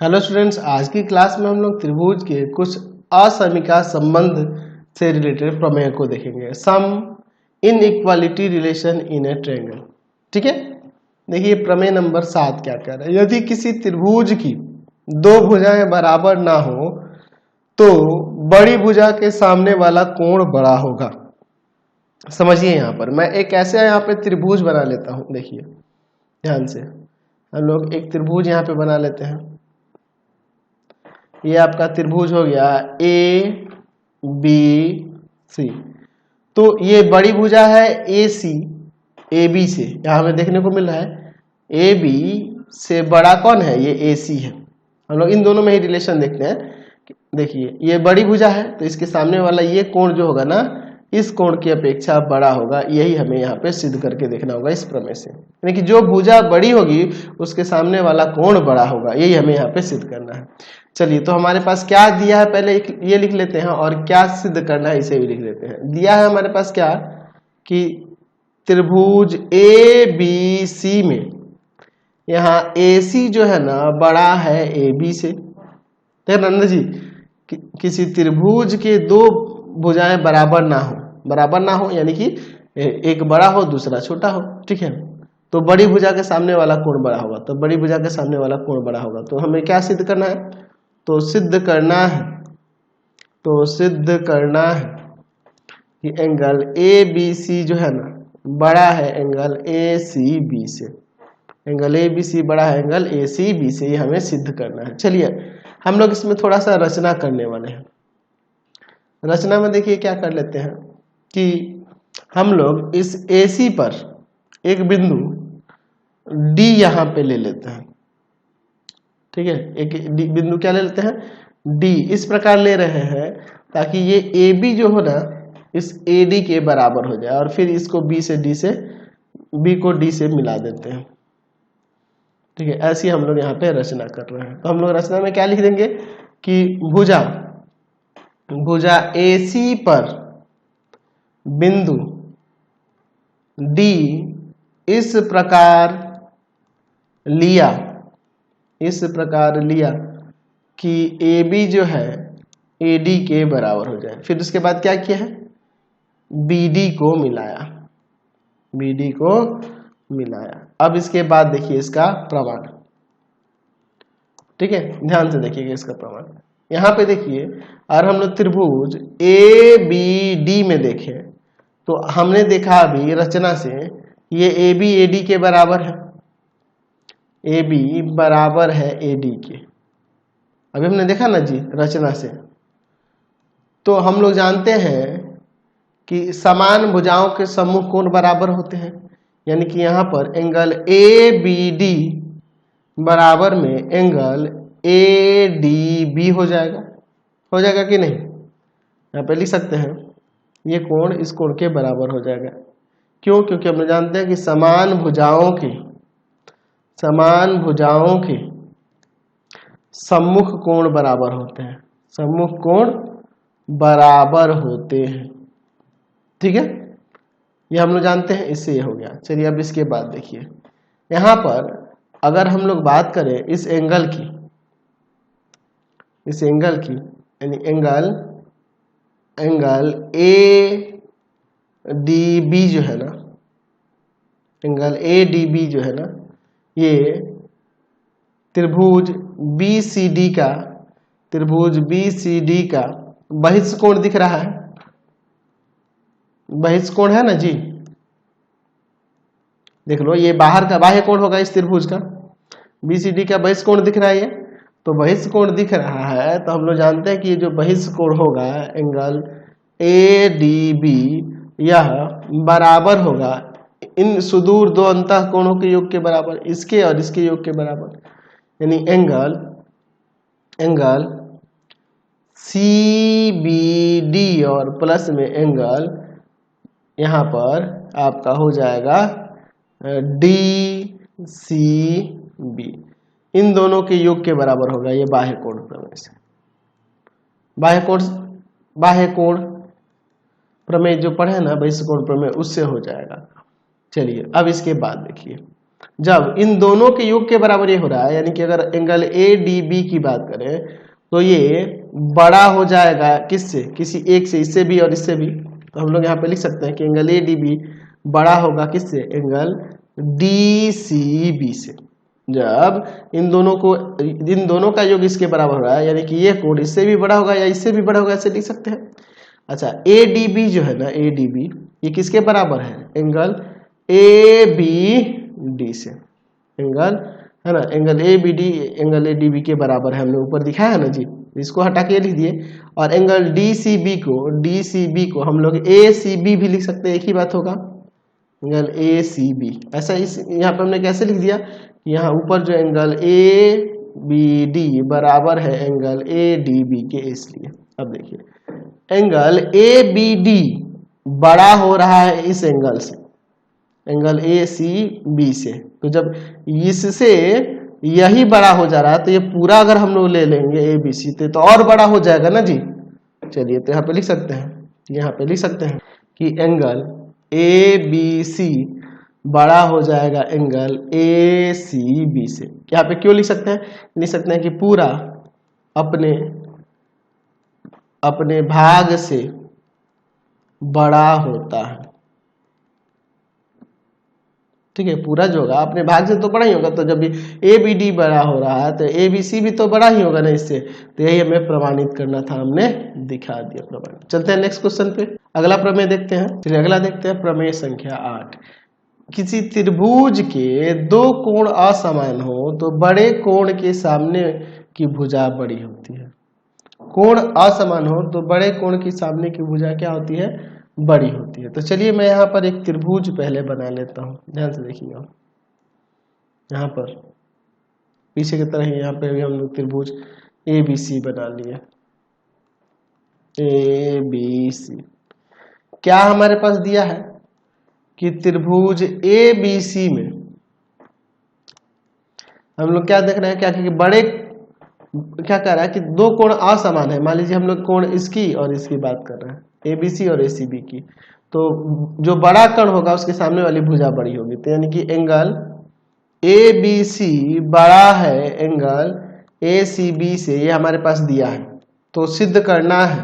Hello students, आज की class में हम लोग त्रिभुज के कुछ असमिका संबंध से रिलेटेड प्रमेय को देखेंगे। Some inequality relation in a triangle. ठीक है, देखिए प्रमेय नंबर 7 क्या कह रहा है। यदि किसी त्रिभुज की दो भुजाएं बराबर ना हो तो बड़ी भुजा के सामने वाला कोण बड़ा होगा। समझिए, यहाँ पर मैं एक ऐसे यहाँ पे त्रिभुज बना लेता हूं। देखिए ध्यान से, हम लोग एक त्रिभुज यहाँ पे बना लेते हैं। ये आपका त्रिभुज हो गया ए बी सी। तो ये बड़ी भुजा है ए सी, ए बी से यहाँ हमें देखने को मिल रहा है ए बी से बड़ा कौन है, ये ए सी है। हम लोग इन दोनों में ही रिलेशन देखते हैं। देखिए ये बड़ी भुजा है तो इसके सामने वाला ये कोण जो होगा ना, इस कोण की अपेक्षा बड़ा होगा। यही हमें यहाँ पे सिद्ध करके देखना होगा इस प्रमेय से, यानी कि जो भुजा बड़ी होगी उसके सामने वाला कोण बड़ा होगा। यही हमें यहाँ पे सिद्ध करना है। चलिए, तो हमारे पास क्या दिया है पहले ये लिख लेते हैं, और क्या सिद्ध करना है इसे भी लिख लेते हैं। दिया है हमारे पास क्या कि त्रिभुज ए बी सी में यहाँ ए सी जो है ना बड़ा है ए बी से। नंद जी, किसी त्रिभुज के दो भुजाएं बराबर ना हो यानी कि एक बड़ा हो दूसरा छोटा हो। ठीक है, तो बड़ी भुजा के सामने वाला कोण बड़ा होगा, तो बड़ी भुजा के सामने वाला कोण बड़ा होगा। तो हमें क्या सिद्ध करना है, तो सिद्ध करना है कि एंगल ए बी सी जो है ना बड़ा है एंगल ए सी बी से। एंगल ए बी सी बड़ा है एंगल ए सी बी से, ये हमें सिद्ध करना है। चलिए हम लोग इसमें थोड़ा सा रचना करने वाले हैं। रचना में देखिए क्या कर लेते हैं कि हम लोग इस ए सी पर एक बिंदु डी यहाँ पे ले लेते हैं। ठीक है, एक बिंदु क्या ले लेते हैं, डी। इस प्रकार ले रहे हैं ताकि ये ए बी जो हो ना इस ए डी के बराबर हो जाए, और फिर इसको बी को डी से मिला देते हैं। ठीक है, ऐसी हम लोग यहाँ पे रचना कर रहे हैं। तो हम लोग रचना में क्या लिख देंगे कि भुजा ए सी पर बिंदु डी इस प्रकार लिया कि ए बी जो है ए डी के बराबर हो जाए। फिर उसके बाद क्या किया है, बी डी को मिलाया। अब इसके बाद देखिए इसका प्रमाण। ठीक है, ध्यान से देखिएगा इसका प्रमाण। यहाँ पे देखिए, और हम लोग त्रिभुज ए बी डी में देखें तो हमने देखा अभी रचना से ये ए बी ए डी के बराबर है, ए बी बराबर है ए डी के। अभी हमने देखा ना जी रचना से। तो हम लोग जानते हैं कि समान भुजाओं के सम्मुख कोण बराबर होते हैं, यानी कि यहाँ पर एंगल ए बी डी बराबर में एंगल ए डी बी हो जाएगा कि नहीं। यहाँ पे लिख सकते हैं ये कोण इस कोण के बराबर हो जाएगा। क्यों? क्योंकि हम जानते हैं कि समान भुजाओं के सम्मुख कोण बराबर होते हैं। ठीक है, ये हम लोग जानते हैं, इससे ये हो गया। चलिए अब इसके बाद देखिए, यहाँ पर अगर हम लोग बात करें इस एंगल की यानी एंगल ए डी बी जो है ना, एंगल ए डी बी जो है ना, ये त्रिभुज बी सी डी का बहिष्ठ कोण दिख रहा है। बहिष्ठ कोण है ना जी, देख लो, ये बाहर का बाह्य कोण होगा इस त्रिभुज का। बी सी डी का बहिष्ठ कोण दिख रहा है, ये तो बहिष्ठ कोण दिख रहा है। तो हम लोग जानते हैं कि ये जो बहिष्ठ कोण होगा एंगल ए डी बी, यह बराबर होगा इन सुदूर दो अंतः कोणों के योग के बराबर, इसके और इसके योग के बराबर। यानी एंगल सी बी डी और प्लस में एंगल यहाँ पर आपका हो जाएगा डी सी बी, इन दोनों के योग के बराबर होगा। ये बाह्य कोण प्रमेय से, बाह्य कोण प्रमेय जो पढ़े ना बहिष्ठ कोण प्रमेय, उससे हो जाएगा। चलिए अब इसके बाद देखिए, जब इन दोनों के योग के बराबर ये हो रहा है, यानी कि अगर एंगल ADB की बात करें तो ये बड़ा हो जाएगा किससे, किसी एक से, इससे भी और इससे भी। तो हम लोग यहाँ पे लिख सकते हैं कि एंगल ADB बड़ा होगा किससे, एंगल DCB से। जब इन दोनों का योग इसके बराबर हो रहा है, यानी कि ये कोण इससे भी बड़ा होगा या इससे भी बड़ा होगा, ऐसे लिख सकते हैं। अच्छा, ADB जो है ना, ADB ये किसके बराबर है, एंगल ABD से। एंगल है ना, एंगल ABD एंगल ADB के बराबर है, हमने ऊपर दिखाया है ना जी, इसको हटा के लिख दिए। और एंगल DCB को हम लोग ACB भी लिख सकते हैं, एक ही बात होगा, एंगल ACB। ऐसा इस यहाँ पे हमने कैसे लिख दिया, यहाँ ऊपर जो एंगल ABD बराबर है एंगल ADB के, इसलिए। अब देखिए एंगल ABD बड़ा हो रहा है इस एंगल से, एंगल ACB से। तो जब इससे यही बड़ा हो जा रहा है तो ये पूरा अगर हम लोग ले लेंगे ABC तो और बड़ा हो जाएगा ना जी। चलिए तो यहाँ पे लिख सकते हैं, यहाँ पे लिख सकते हैं कि एंगल ABC बड़ा हो जाएगा एंगल ACB से। यहाँ पे क्यों लिख सकते हैं, लिख सकते हैं कि पूरा अपने भाग से बड़ा होता है, ठीक है। पूरा जो होगा अपने भाग से तो बड़ा ही होगा, तो जब भी ABD बड़ा हो रहा है तो ABC भी तो बड़ा ही होगा ना इससे। तो यही हमें प्रमाणित करना था, हमने दिखा दिया प्रमाणित। चलते हैं नेक्स्ट क्वेश्चन पे, अगला प्रमेय देखते हैं। चलिए अगला देखते हैं, प्रमेय संख्या 8। किसी त्रिभुज के दो कोण असमान हो तो बड़े कोण के सामने की भुजा बड़ी होती है। कोण असमान हो तो बड़े कोण के सामने की भुजा क्या होती है, बड़ी होती है। तो चलिए मैं यहाँ पर एक त्रिभुज पहले बना लेता हूँ, ध्यान से देखिएगा। यहाँ पर पीछे की तरह ही यहाँ पे भी हम लोग त्रिभुज ABC बना लिए, ABC। क्या हमारे पास दिया है कि त्रिभुज ABC में हम लोग क्या देख रहे हैं, क्या कि बड़े क्या कर रहा है कि दो कोण असमान है। मान लीजिए हम लोग कोण इसकी और इसकी बात कर रहे हैं, ABC और ACB की। तो जो बड़ा कोण होगा उसके सामने वाली भुजा बड़ी होगी। तो यानी कि एंगल ABC बड़ा है एंगल ACB से, ये हमारे पास दिया है। तो सिद्ध करना है,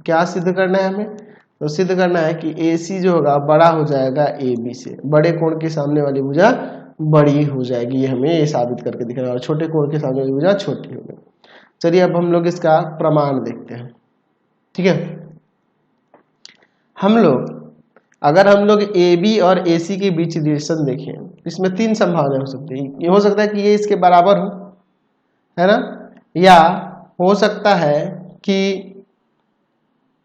क्या सिद्ध करना है हमें, तो सिद्ध करना है कि AC जो होगा बड़ा हो जाएगा AB से, बड़े कोण के सामने वाली भुजा बड़ी हो जाएगी। ये हमें ये साबित करके दिख रहा है, और छोटे कोण के सामने वाली भुजा छोटी होगी। चलिए अब हम लोग इसका प्रमाण देखते हैं, ठीक है। अगर हम लोग AB और AC के बीच रिलेशन देखें, इसमें तीन संभावनाएं हो सकती है। ये हो सकता है कि ये इसके बराबर हो, है ना, या हो सकता है कि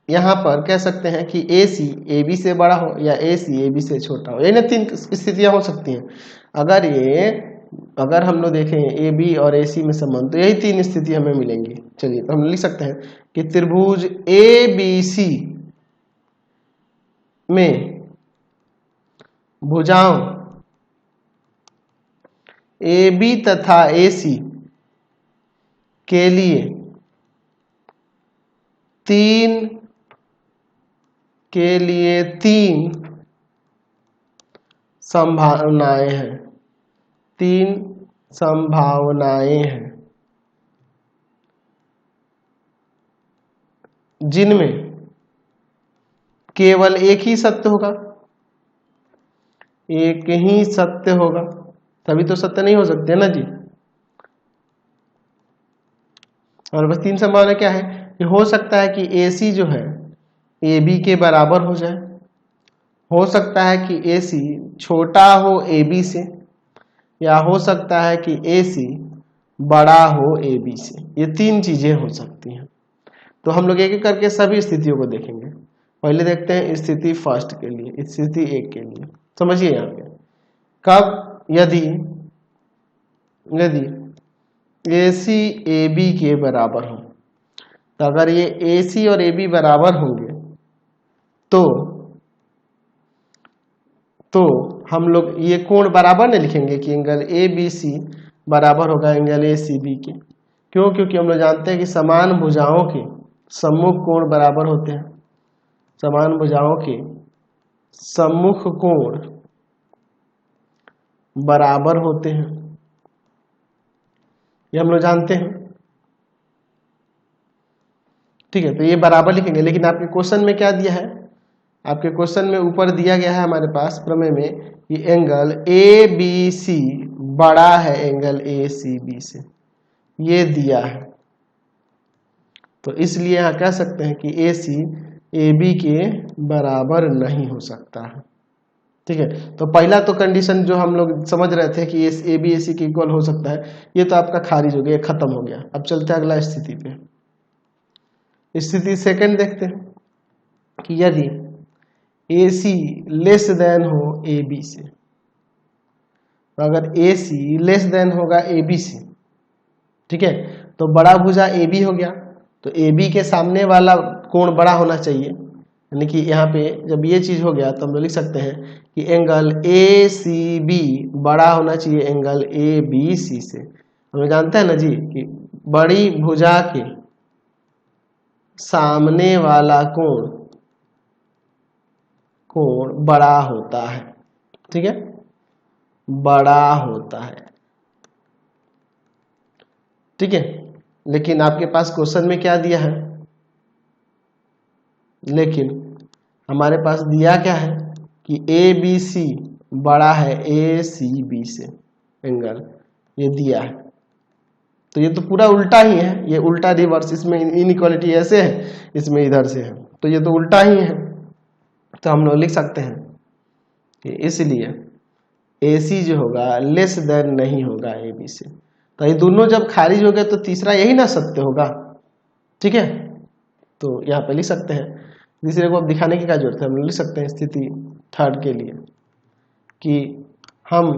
यहाँ पर कह सकते हैं कि AC AB से बड़ा हो या AC AB से छोटा हो। ये ना तीन स्थितियां हो सकती हैं। अगर हम लोग देखें AB और AC में संबंध, तो यही तीन स्थिति हमें मिलेंगी। चलिए तो हम लिख सकते हैं कि त्रिभुज ABC में भुजाओं AB तथा AC के लिए तीन संभावनाएं हैं, जिनमें केवल एक ही सत्य होगा, तभी तो सत्य नहीं हो सकते ना जी। और बस तीन संभावना क्या है, कि हो सकता है कि AC जो है AB के बराबर हो जाए, हो सकता है कि AC छोटा हो AB से, या हो सकता है कि AC बड़ा हो AB से। ये तीन चीजें हो सकती हैं। तो हम लोग एक एक करके सभी स्थितियों को देखेंगे। पहले देखते हैं स्थिति फर्स्ट के लिए, स्थिति 1 के लिए। समझिए यहाँ पे, कब यदि AC AB के बराबर हो, तो अगर ये AC और AB बराबर होंगे तो हम लोग ये कोण बराबर नहीं लिखेंगे कि एंगल ABC बराबर होगा एंगल ACB के। क्यों? क्योंकि हम लोग जानते हैं कि समान भुजाओं के सम्मुख कोण बराबर होते हैं। समान भुजाओं के सम्मुख कोण बराबर होते हैं, ये हम लोग जानते हैं। ठीक है, तो ये बराबर लिखेंगे। लेकिन आपके क्वेश्चन में क्या दिया है, आपके क्वेश्चन में ऊपर दिया गया है हमारे पास प्रमेय में कि एंगल ए बी सी बड़ा है एंगल ए सी बी से, ये दिया है। तो इसलिए यहाँ कह सकते हैं कि ए सी ए बी के बराबर नहीं हो सकता है। ठीक है, तो पहला तो कंडीशन जो हम लोग समझ रहे थे कि ए बी ए सी के इक्वल हो सकता है, ये तो आपका खारिज हो गया, खत्म हो गया। अब चलते हैं अगला स्थिति पे। स्थिति सेकंड देखते हैं कि यदि ए सी लेस देन हो ए बी से, तो अगर ए सी लेस देन होगा ए बी से, ठीक है, तो बड़ा भुजा ए बी हो गया, तो ए बी के सामने वाला कोण बड़ा होना चाहिए। यानी कि यहाँ पे जब ये चीज हो गया तो हम लोग लिख सकते हैं कि एंगल ए सी बी बड़ा होना चाहिए एंगल ए बी सी से। हम लोग जानते हैं ना जी कि बड़ी भुजा के सामने वाला कोण बड़ा होता है। ठीक है, बड़ा होता है। ठीक है, लेकिन आपके पास क्वेश्चन में क्या दिया है, लेकिन हमारे पास दिया क्या है कि ए बी सी बड़ा है ए सी बी से एंगल, ये दिया है। तो ये तो पूरा उल्टा ही है, ये उल्टा रिवर्स, इसमें इनइक्वालिटी ऐसे है, इसमें इधर से है, तो ये तो उल्टा ही है। तो हम लोग लिख सकते हैं कि इसलिए ए सी जो होगा लेस देन नहीं होगा ए बी से। तो ये दोनों जब खारिज हो गए तो तीसरा यही ना सत्य होगा। ठीक है, तो यहाँ पे लिख सकते हैं। तीसरे को अब दिखाने की क्या जरूरत है, हम लिख सकते हैं स्थिति थर्ड के लिए कि हम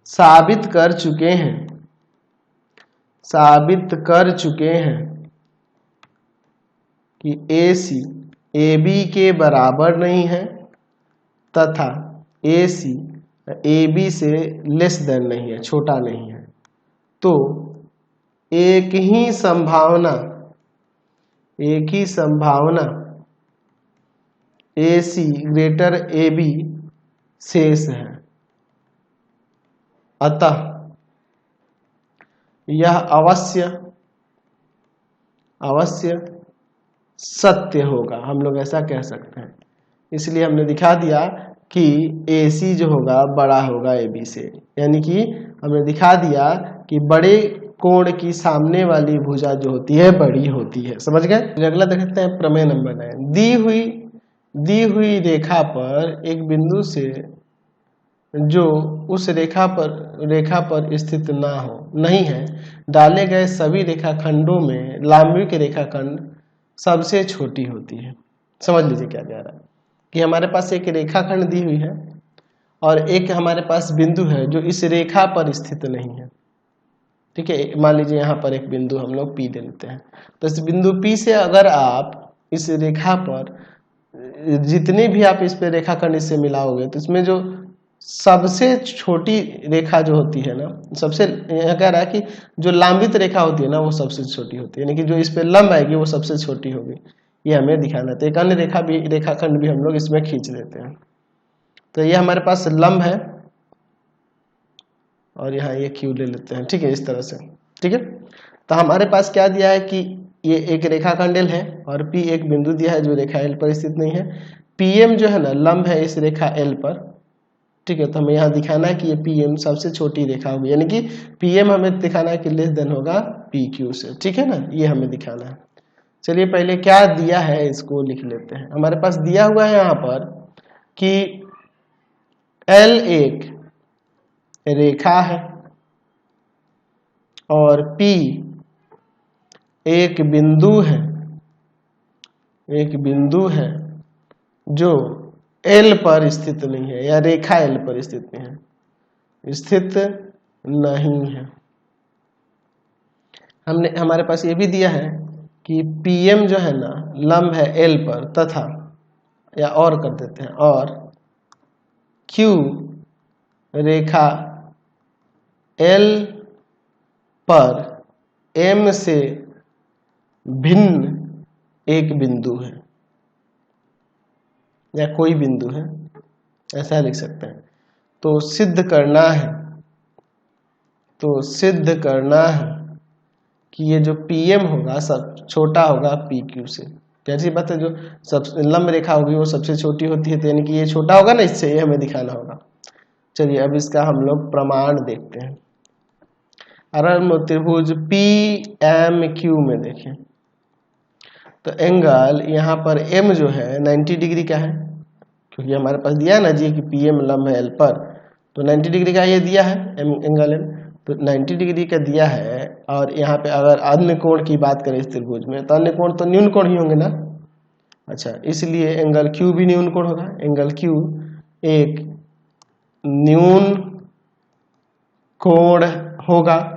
साबित कर चुके हैं कि ए सी ए बी के बराबर नहीं है तथा ए सी ए बी से लेस देन नहीं है, छोटा नहीं है। तो एक ही संभावना ए सी ग्रेटर ए बी शेष है। अतः यह अवश्य सत्य होगा, हम लोग ऐसा कह सकते हैं। इसलिए हमने दिखा दिया कि ए सी जो होगा बड़ा होगा ए बी से, यानी कि हमने दिखा दिया कि बड़े कोण की सामने वाली भुजा जो होती है बड़ी होती है। समझ गए। अगला देखते हैं प्रमेय नंबर 9। दी हुई रेखा पर एक बिंदु से जो उस रेखा पर स्थित नहीं है, डाले गए सभी रेखाखंडों में लांबिक रेखाखंड सबसे छोटी होती है। समझ लीजिए क्या कह रहा है कि हमारे पास एक रेखाखंड दी हुई है और एक हमारे पास बिंदु है जो इस रेखा पर स्थित नहीं है। ठीक है, मान लीजिए यहाँ पर एक बिंदु हम लोग P ले लेते हैं। तो इस बिंदु P से अगर आप इस रेखा पर जितने भी आप इस पे रेखाखंड इससे मिलाओगे तो इसमें जो सबसे छोटी रेखा जो होती है ना, सबसे यह कह रहा है कि जो लांबित रेखा होती है ना वो सबसे छोटी होती है, यानी कि जो इस पे लंब आएगी वो सबसे छोटी होगी। ये हमें दिखाना है। तो एक अन्य रेखाखंड भी हम लोग इसमें खींच लेते हैं। तो ये हमारे पास लंब है और यहाँ ये क्यू ले लेते हैं। ठीक है, इस तरह से। ठीक है, तो हमारे पास क्या दिया है कि ये एक रेखाखंड L है और P एक बिंदु दिया है जो रेखा L पर स्थित नहीं है। PM जो है ना लंब है इस रेखा L पर। ठीक है, तो हमें यहाँ दिखाना है कि ये PM सबसे छोटी रेखा होगी, यानी कि PM हमें दिखाना है कि लेस देन होगा PQ से। ठीक है ना, ये हमें दिखाना है। चलिए पहले क्या दिया है इसको लिख लेते हैं। हमारे पास दिया हुआ है यहाँ पर कि L एक रेखा है और P एक बिंदु है जो L पर स्थित नहीं है, या रेखा L पर स्थित नहीं है। हमारे पास ये भी दिया है कि PM जो है ना लंब है L पर तथा, या और कर देते हैं, और Q रेखा L पर M से भिन्न एक बिंदु है या कोई बिंदु है, ऐसा लिख सकते हैं। तो सिद्ध करना है कि ये जो PM होगा सब छोटा होगा PQ से। कैसी बात है, जो सब लंब रेखा होगी वो सबसे छोटी होती है, तो यानी कि ये छोटा होगा ना इससे, ये हमें दिखाना होगा। चलिए अब इसका हम लोग प्रमाण देखते हैं। अगर हम त्रिभुज PMQ में देखें तो एंगल यहाँ पर M जो है 90 डिग्री का है, क्योंकि हमारे पास दिया है ना जी कि PM लंब है L पर, तो 90 डिग्री का ये दिया है एंगल M, तो 90 डिग्री का दिया है। और यहाँ पे अगर अन्य कोण की बात करें इस त्रिभुज में, तो अन्य कोण तो न्यून कोण ही होंगे ना। अच्छा, इसलिए एंगल Q भी न्यून कोण होगा। एंगल Q एक न्यून कोण होगा।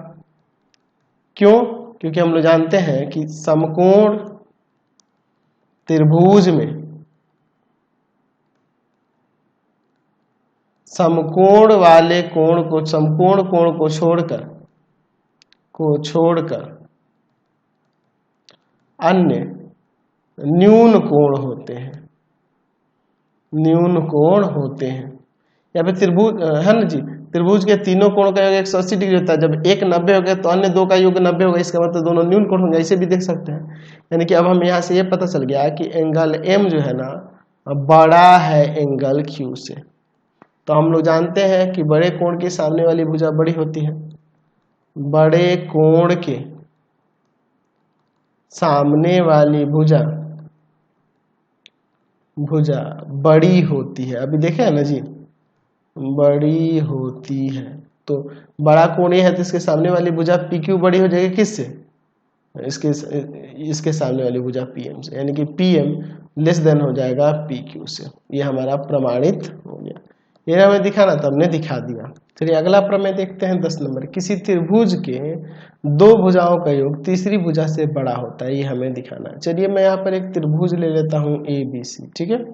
क्यों? क्योंकि हम लोग जानते हैं कि समकोण त्रिभुज में समकोण वाले कोण को, समकोण कोण को छोड़कर अन्य न्यून कोण होते हैं। या फिर त्रिभुज है ना जी, त्रिभुज के तीनों कोण का योग 180 डिग्री होता है। जब एक 90 हो गया तो अन्य दो का योग 90 होगा, इसका मतलब दोनों न्यून कोण होंगे। ऐसे भी देख सकते हैं। यानी कि अब हम यहाँ से ये पता चल गया कि एंगल M जो है ना बड़ा है एंगल Q से। तो हम लोग जानते हैं कि बड़े कोण के सामने वाली भुजा बड़ी होती है, बड़े कोण के सामने वाली भुजा बड़ी होती है। अभी देखे है ना जी, बड़ी होती है। तो बड़ा कोण ये है तो इसके सामने वाली भुजा PQ बड़ी हो जाएगी किससे? इसके सामने वाली भुजा PM से, यानी कि PM लेस देन हो जाएगा PQ से। ये हमारा प्रमाणित हो गया। ये हमें दिखाना था, हमने दिखा दिया। चलिए अगला प्रमेय देखते हैं 10 नंबर। किसी त्रिभुज के दो भुजाओं का योग तीसरी भुजा से बड़ा होता है, ये हमें दिखाना है। चलिए मैं यहाँ पर एक त्रिभुज ले लेता हूँ ABC, ठीक है,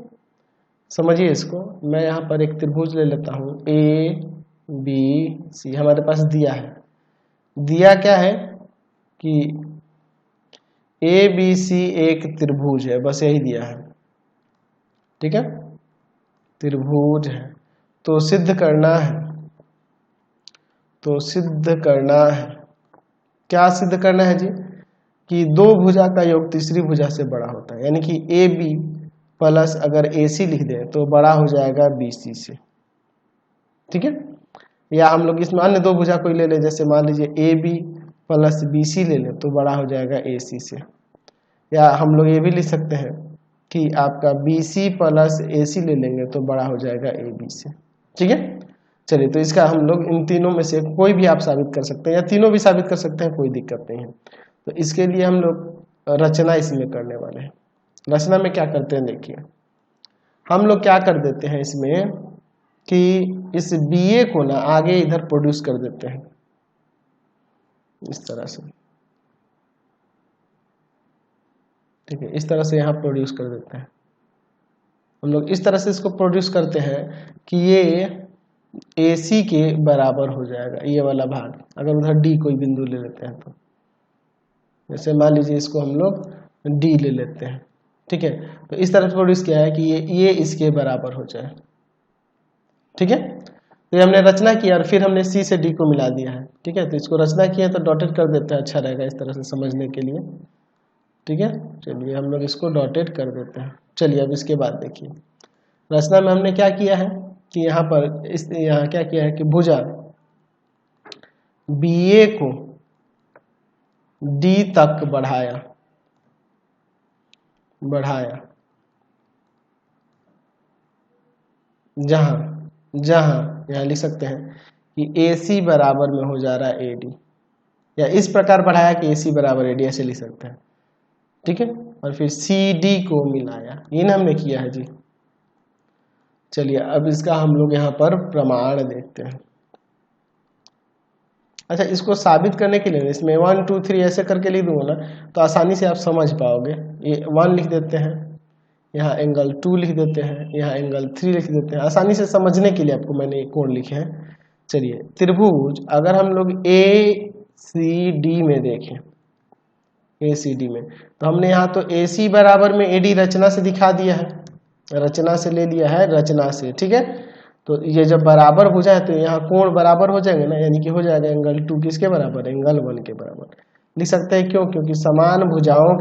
समझिए इसको। मैं यहाँ पर एक त्रिभुज ले लेता हूँ ABC, हमारे पास दिया है। दिया क्या है कि ABC एक त्रिभुज है, बस यही दिया है, ठीक है, त्रिभुज है। तो सिद्ध करना है, क्या सिद्ध करना है जी? कि दो भुजा का योग तीसरी भुजा से बड़ा होता है। यानी कि AB प्लस अगर AC लिख दें तो बड़ा हो जाएगा BC से, ठीक है। या हम लोग इसमें अन्य दो भुजा कोई ले लें, जैसे मान लीजिए AB प्लस BC ले लें तो बड़ा हो जाएगा AC से। या हम लोग ये भी लिख सकते हैं कि आपका BC प्लस AC ले लेंगे तो बड़ा हो जाएगा AB से, ठीक है। चलिए तो इसका हम लोग इन तीनों में से कोई भी आप साबित कर सकते हैं, या तीनों भी साबित कर सकते हैं, कोई दिक्कत नहीं है। तो इसके लिए हम लोग रचना इसमें करने वाले हैं। रचना में क्या करते हैं देखिए, हम लोग क्या कर देते हैं इसमें कि इस BA को ना आगे इधर प्रोड्यूस कर देते हैं इस तरह से, ठीक है, इस तरह से यहाँ प्रोड्यूस कर देते हैं। हम लोग इस तरह से इसको प्रोड्यूस करते हैं कि ये AC के बराबर हो जाएगा, ये वाला भाग। अगर उधर D कोई बिंदु ले लेते हैं तो, जैसे मान लीजिए इसको हम लोग D ले लेते हैं, ठीक है। तो इस तरह से प्रोड्यूस किया है कि ये इसके बराबर हो जाए, ठीक है। तो ये हमने रचना किया और फिर हमने C से D को मिला दिया है, ठीक है। तो इसको रचना किया तो डॉटेड कर देते हैं, अच्छा रहेगा इस तरह से समझने के लिए, ठीक है। चलिए हम लोग इसको डॉटेड कर देते हैं। चलिए अब इसके बाद देखिए रचना में हमने क्या किया है कि यहाँ पर यहाँ क्या किया है कि भुजा BA को D तक बढ़ाया, जहां यहाँ लिख सकते हैं कि AC बराबर में हो जा रहा है AD, या इस प्रकार बढ़ाया कि AC बराबर AD, ऐसे लिख सकते हैं, ठीक है। और फिर CD को मिलाया, ये ना हमने किया है जी। चलिए अब इसका हम लोग यहाँ पर प्रमाण देखते हैं। अच्छा, इसको साबित करने के लिए इसमें 1 2 3 ऐसे करके लिख दूंगा ना तो आसानी से आप समझ पाओगे। ये 1 लिख देते हैं, यहाँ एंगल 2 लिख देते हैं, यहाँ एंगल 3 लिख देते हैं, आसानी से समझने के लिए आपको मैंने कोण लिखे हैं। चलिए त्रिभुज अगर हम लोग ACD में देखें, ACD में तो हमने यहाँ तो AC बराबर में AD रचना से दिखा दिया है, रचना से ले लिया है, रचना से, ठीक है। तो ये जब बराबर भुजा है तो यहाँ कोण बराबर हो जाएंगे ना, यानी कि हो जाएगा एंगल 2 किसके बराबर, एंगल 1 के बराबर लिख सकते हैं। क्यों? क्योंकि समान भुजाओं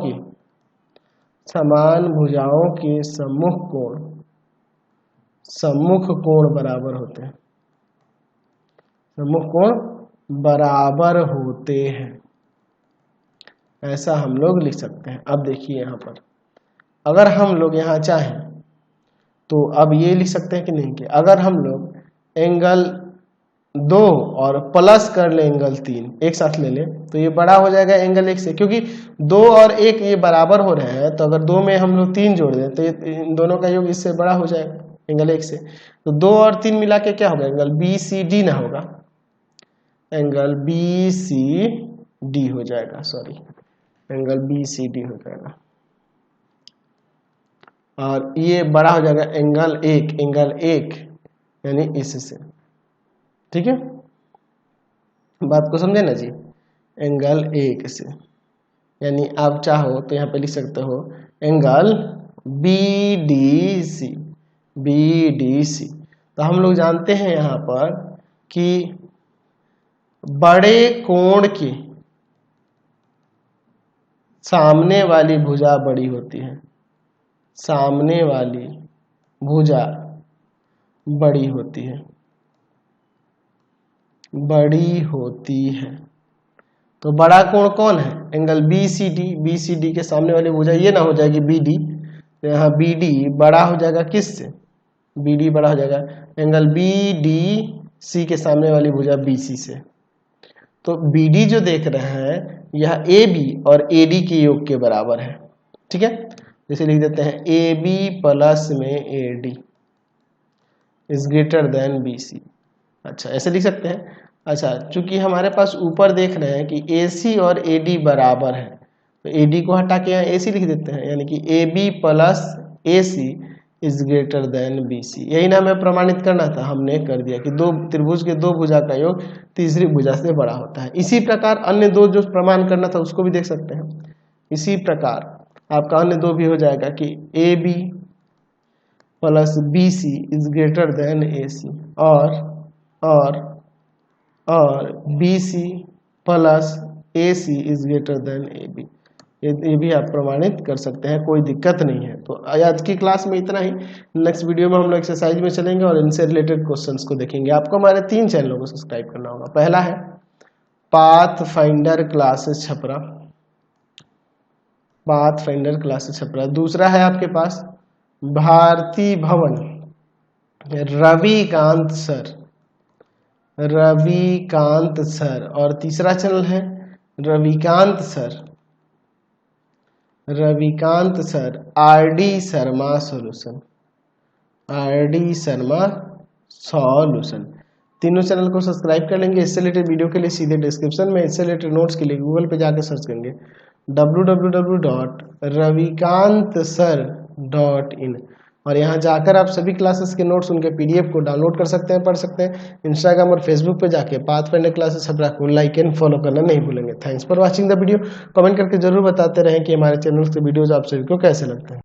के सम्मुख कोण बराबर होते हैं, सम्मुख कोण बराबर होते हैं, ऐसा हम लोग लिख सकते हैं। अब देखिए यहाँ पर अगर हम लोग यहाँ चाहें तो अब ये लिख सकते हैं कि नहीं, कि अगर हम लोग एंगल 2 और प्लस कर ले एंगल 3 एक साथ ले लें तो ये बड़ा हो जाएगा एंगल 1 से, क्योंकि 2 और 1 ये बराबर हो रहे हैं। तो अगर 2 में हम लोग 3 जोड़ दें तो ये इन दोनों का योग इससे बड़ा हो जाएगा एंगल 1 से। तो 2 और 3 मिला के क्या होगा, एंगल BCD ना होगा, एंगल BCD हो जाएगा, सॉरी एंगल BCD हो जाएगा। और ये बड़ा हो जाएगा एंगल 1 यानी इससे। ठीक है, बात को समझे ना जी, एंगल 1 से, यानी आप चाहो तो यहाँ पे लिख सकते हो एंगल BDC। तो हम लोग जानते हैं यहाँ पर कि बड़े कोण की सामने वाली भुजा बड़ी होती है, सामने वाली भुजा बड़ी होती है। तो बड़ा कोण कौन है, एंगल BCD के सामने वाली भुजा ये ना हो जाएगी BD, तो यहाँ BD बड़ा हो जाएगा किससे, BD बड़ा हो जाएगा एंगल BDC के सामने वाली भुजा BC से। तो BD जो देख रहे हैं यह AB और AD के योग के बराबर है। ठीक है, जैसे लिख देते हैं AB प्लस में AD is greater than BC। अच्छा, ऐसे लिख सकते हैं। अच्छा, चूंकि हमारे पास ऊपर देख रहे हैं कि AC और AD बराबर है, तो AD को हटा के यहाँ AC लिख देते हैं, यानी कि AB plus AC is greater than BC। यही ना हमें प्रमाणित करना था, हमने कर दिया कि दो त्रिभुज के 2 भुजा का योग तीसरी भुजा से बड़ा होता है। इसी प्रकार अन्य 2 जो प्रमाण करना था उसको भी देख सकते हैं। इसी प्रकार आपका अन्य 2 भी हो जाएगा कि AB plus BC is greater than AC और BC plus AC is greater than AB। ये भी आप प्रमाणित कर सकते हैं, कोई दिक्कत नहीं है। तो आज की क्लास में इतना ही। नेक्स्ट वीडियो में हम लोग एक्सरसाइज में चलेंगे और इनसे रिलेटेड क्वेश्चंस को देखेंगे। आपको हमारे 3 चैनलों को सब्सक्राइब करना होगा। पहला है पाथफाइंडर क्लासेस छपरा, दूसरा है आपके पास भारती भवन रविकांत सर, और तीसरा चैनल है Ravikant sir RD Sharma solution. तीनों चैनल को सब्सक्राइब कर लेंगे। इससे रिलेटेड वीडियो के लिए सीधे डिस्क्रिप्शन में, इससे रिलेटेड नोट्स के लिए गूगल पे जाकर सर्च करेंगे www.ravikantsir.in, और यहाँ जाकर आप सभी क्लासेस के नोट्स उनके PDF को डाउनलोड कर सकते हैं, पढ़ सकते हैं। इंस्टाग्राम और फेसबुक पे जाके पाथफाइंडर क्लासेस छपरा को लाइक एंड फॉलो करना नहीं भूलेंगे। Thanks for watching the video. Comment करके जरूर बताते रहें कि हमारे चैनल के वीडियोज आप सभी को कैसे लगते हैं।